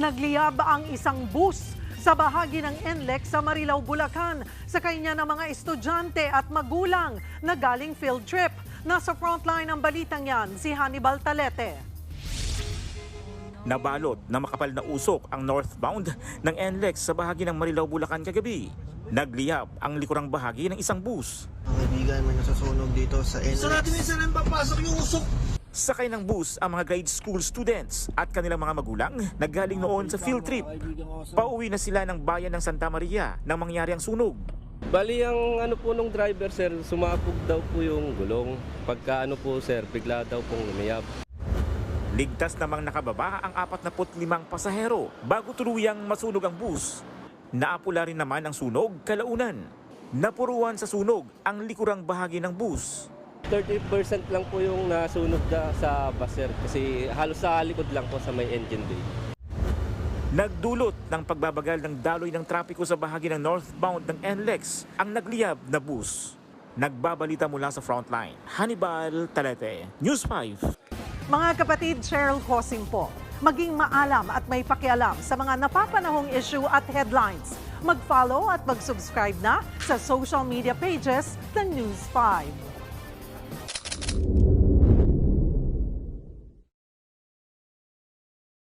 Nagliyab ang isang bus sa bahagi ng NLEX sa Marilao, Bulacan. Sakay niya ng mga estudyante at magulang na galing field trip. Nasa frontline ang balitang yan, si Hannibal Talete. Nabalot na makapal na usok ang northbound ng NLEX sa bahagi ng Marilao, Bulacan kagabi. Nagliyab ang likurang bahagi ng isang bus. Ang kaibigan, may nasusunog dito sa NLEX. Sarado minsan ang papasok yung usok. Sakay ng bus ang mga grade school students at kanilang mga magulang na galing noon sa field trip. Pauwi na sila ng bayan ng Santa Maria nang mangyari ang sunog. Bali ang ano po nung driver sir, sumabog daw po yung gulong. Pagka ano po sir, bigla daw pong lumiyab. Ligtas namang nakababa ang 45 pasahero bago tuluyang masunog ang bus. Naapula rin naman ang sunog kalaunan. Napuruan sa sunog ang likurang bahagi ng bus. 30% lang po yung nasunog sa bus sir kasi halos sa likod lang po sa may engine bay. Nagdulot ng pagbabagal ng daloy ng trapiko sa bahagi ng northbound ng NLEX ang nagliyab na bus. Nagbabalita mula sa frontline, Hannibal Talete, News 5. Mga kapatid, Cheryl Cosing po. Maging maalam at may pakialam sa mga napapanahong issue at headlines. Mag-follow at mag-subscribe na sa social media pages ng News 5.